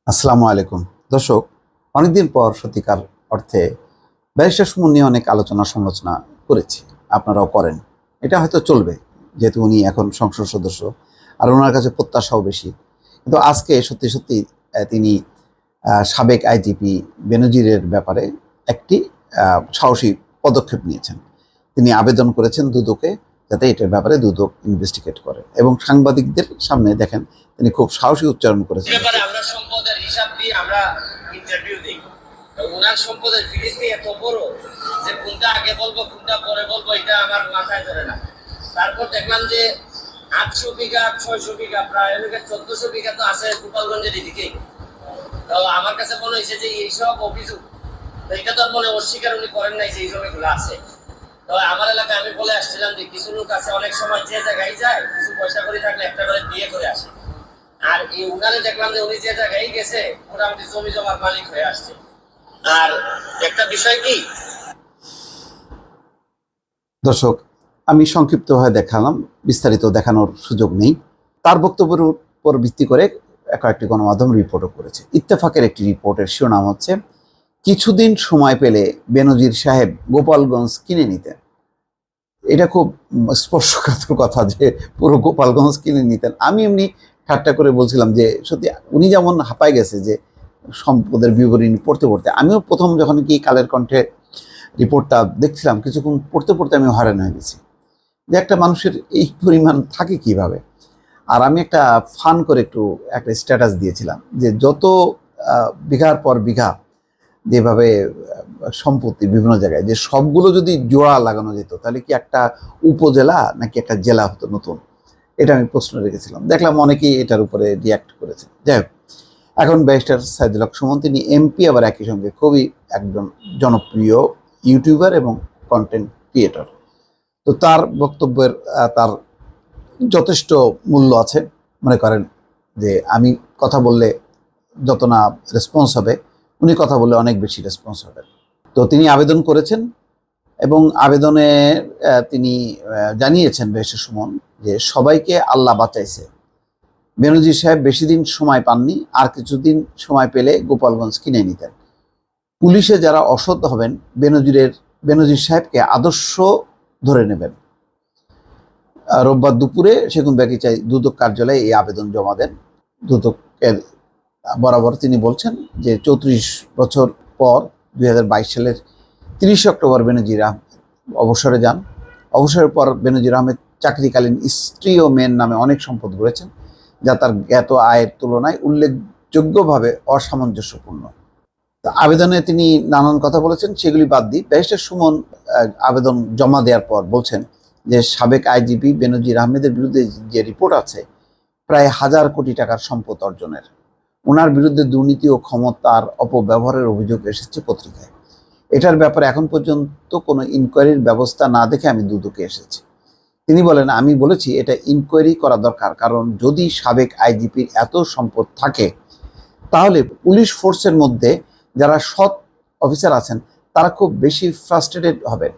আসসালামু আলাইকুম দর্শক। অনেকদিন পর সত্যিকার অর্থে ব্যারিস্টার সুমন নিয়ে অনেক আলোচনা সমালোচনা করেছি, আপনারাও করেন। এটা হয়তো চলবে, যেহেতু উনি এখন সংসদ সদস্য আর ওনার কাছে প্রত্যাশাও বেশি। কিন্তু আজকে সত্যি সত্যি তিনি সাবেক আইজিপি বেনজিরের ব্যাপারে একটি সাহসী পদক্ষেপ নিয়েছেন। তিনি আবেদন করেছেন দুদকে যাতে এটার ব্যাপারে দুদক ইনভেস্টিগেট করে, এবং সাংবাদিকদের সামনে দেখেন তিনি খুব সাহসী উচ্চারণ করেছেন। আমরা সম্পদের হিসাব দিয়ে আমরা ইন্টারভিউ দিই। ওনার সম্পদের ফিরিস্তি এত বড় যে কোনটা আগে বলবো কোনটা পরে বলবো এটা আমার মাথায় ধরে না। তারপর দেখলাম যে 800 বিঘা 600 বিঘা প্রায় 1400 বিঘা তো আছে গোপালগঞ্জের এদিকে। তো আমার কাছে মনে হয়েছে যে এইসব অভিযোগ এটা তো মনে অস্বীকার উনি করেন নাই যে এইসব এগুলো আছে। তো আমার এলাকায় আমি বলে আসছিলাম যে কিছু লোক আছে অনেক সময় যে জায়গায় যায় কিছু পয়সা করে থাকলে একটা করে বিয়ে করে আসে, আর এই উনারে দেখলাম যে উনি যে জায়গায় গেছে মোটামুটি জমি জমার মালিক হয়ে আসছে। আর একটা বিষয় কি দর্শক, আমি সংক্ষিপ্তভাবে দেখালাম, বিস্তারিত দেখানোর সুযোগ নেই। তার বক্তব্যের উপর ভিত্তি করে কয়েকটি গণমাধ্যম রিপোর্টও করেছে। ইত্তেফাকের একটি রিপোর্টের শিরোনাম হচ্ছে, কিছুদিন সময় পেলে বেনজির সাহেব গোপালগঞ্জ কিনে নিতেন। এটা খুব স্পর্শকাতর কথা যে পুরো গোপালগঞ্জ কিনে নিতেন। আমি এমনি ঠাট্টা করে বলছিলাম যে সত্যি উনি যেমন হাঁপায় গেছে যে সম্পদের বিবরণী পড়তে পড়তে। আমিও প্রথম যখন কি কালের কণ্ঠে রিপোর্টটা দেখছিলাম, কিছুক্ষণ পড়তে পড়তে আমি হয়রান হয়ে গেছি যে একটা মানুষের এই পরিমাণ থাকে কিভাবে। আর আমি একটা ফান করে একটা স্ট্যাটাস দিয়েছিলাম যে যত বিঘার পর বিঘা যেভাবে সম্পত্তি বিভিন্ন জায়গায়, যে সবগুলো যদি জোড়া লাগানো যেত তাহলে কি একটা উপজেলা নাকি একটা জেলা হতো নতুন। এটা আমি প্রশ্ন রেখেছিলাম, দেখলাম অনেকেই এটার উপরে রিয়াক্ট করেছে। যাই হোক, এখন ব্যারিস্টার সাইদুল হক সুমন, তিনি এমপি, আবার একই সঙ্গে খুবই একজন জনপ্রিয় ইউটিউবার এবং কন্টেন্ট ক্রিয়েটর। তো তার বক্তব্যের তার যথেষ্ট মূল্য আছে। মনে করেন যে আমি কথা বললে যত না রেসপন্স হবে, উনি কথা বললে অনেক বেশি রেসপন্স হবে। তো তিনি আবেদন করেছেন এবং আবেদনে তিনি জানিয়েছেন ব্যারিস্টার সুমন যে সবাইকে আল্লাহ বাঁচাইছে। বেনজির সাহেব বেশি দিন সময় পাননি, আর কিছুদিন সময় পেলে গোপালগঞ্জ কিনে নিতেন। পুলিশে যারা অসৎ হবেন বেনজির সাহেবকে আদর্শ ধরে নেবেন। রোববার দুপুরে সেগুনবাগিচায় দুদক কার্যালয়ে এই আবেদন জমা দেন। দুদকের বরাবর তিনি বলছেন যে 34 বছর পর 2022 সালের 30 অক্টোবর বেনজির আহমেদ অবসরে যান। অবসরের পর বেনজির আহমেদ চাকরিকালীন স্ত্রী ও মেয়ের নামে অনেক সম্পদ গড়েছেন, যা তার জ্ঞাত আয়ের তুলনায় উল্লেখযোগ্যভাবে অসামঞ্জস্যপূর্ণ। আবেদনে তিনি নানান কথা বলেছেন, সেগুলি বাদ দিই। ব্যারিস্টার সুমন আবেদন জমা দেওয়ার পর বলছেন যে সাবেক আইজিপি বেনজির আহমেদের বিরুদ্ধে যে রিপোর্ট আছে প্রায় 1000 কোটি টাকার সম্পদ অর্জনের, ওনার বিরুদ্ধে দুর্নীতি ও ক্ষমতার অপব্যবহারের অভিযোগ এসেছে পত্রিকায়। এটার ব্যাপারে এখন পর্যন্ত কোনো ইনকোয়ারির ব্যবস্থা না দেখে আমি দুদকে এসেছি। তিনি বলেন, আমি বলেছি এটা ইনকোয়ারি করা দরকার, কারণ যদি সাবেক আইজিপির এত সম্পদ থাকে তাহলে পুলিশ ফোর্সের মধ্যে যারা সৎ অফিসার আছেন তারা খুব বেশি ফ্রাস্ট্রেটেড হবে,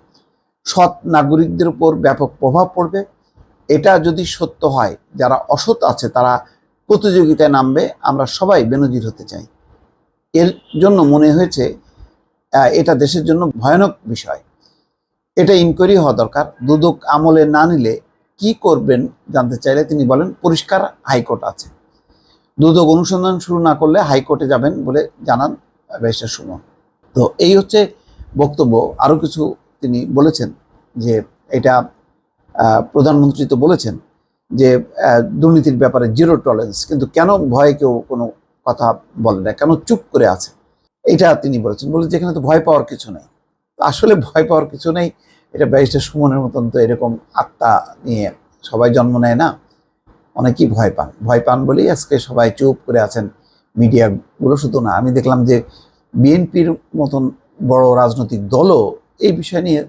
সৎ নাগরিকদের উপর ব্যাপক প্রভাব পড়বে। এটা যদি সত্য হয়, যারা অসৎ আছে তারা প্রতিযোগিতায় নামবে। আমরা সবাই বেনজির হতে চাই। এর জন্য মনে হয়েছে এটা দেশের জন্য ভয়ানক বিষয়। এটা ইনকোয়ারি হওয়া দরকার। দুদক আমলে না নিলে কি করবেন জানতে চাইলে তিনি বলেন, পরিষ্কার হাইকোর্ট আছে, দুদক অনুসন্ধান শুরু না করলে হাইকোর্টে যাবেন বলে জানান ব্যারিস্টার সুমন। তো এই হচ্ছে বক্তব্য। আরও কিছু তিনি বলেছেন যে এটা প্রধানমন্ত্রী তো বলেছেন যে দুর্নীতির ব্যাপারে জিরো টলারেন্স, কিন্তু কেন ভয়ে কেউ কোনো কথা বলে না, কেন চুপ করে আছে, এটা তিনি বলেছেন। বলে যেখানে তো ভয় পাওয়ার কিছু নেই। আসলে ভয় পাওয়ার কিছু নেই, এটা ব্যারিস্টার সুমনের মতন তো এরকম আত্মা নিয়ে সবাই জন্ম নেয় না, অনেকেই ভয় পান বলেই আজকে সবাই চুপ করে আছেন। মিডিয়াগুলো শুধু না, আমি দেখলাম যে বিএনপির মতন বড় রাজনৈতিক দলও এই বিষয় নিয়ে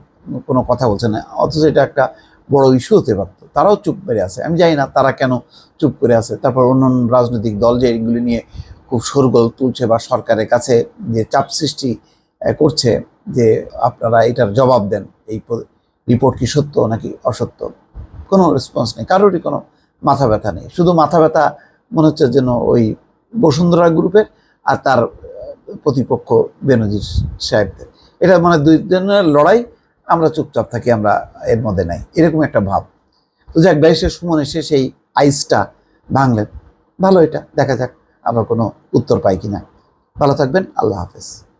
কোনো কথা বলছে না, অথচ এটা একটা বড় ইস্যু হতে পারত, তারাও চুপ করে আছে। আমি জানি না তারা কেন চুপ করে আছে। তারপর অন্যান্য রাজনৈতিক দল যে এগুলি নিয়ে খুব শোরগোল তুলছে বা সরকারের কাছে যে চাপ সৃষ্টি করছে যে আপনারা এটার জবাব দেন, এই রিপোর্ট কি সত্য নাকি অসত্য, কোনো রেসপন্স নেই, কারোরই কোনো মাথা ব্যথা নেই। শুধু মাথা ব্যথা মনে হচ্ছে যেন ওই বসুন্ধরা গ্রুপের আর তার প্রতিপক্ষ বেনজির সাহেবদের। এটা মানে দুই জনের লড়াই, আমরা চুপচাপ থাকি, আমরা এর মধ্যে নাই, এরকম একটা ভাব। তো যাক, ব্যারিস্টার সুমন এসে সেই আইসটা ভাঙলেন, ভালো, এটা দেখা যাক আমরা কোনো উত্তর পাই কিনা। ভালো থাকবেন, আল্লাহ হাফেজ।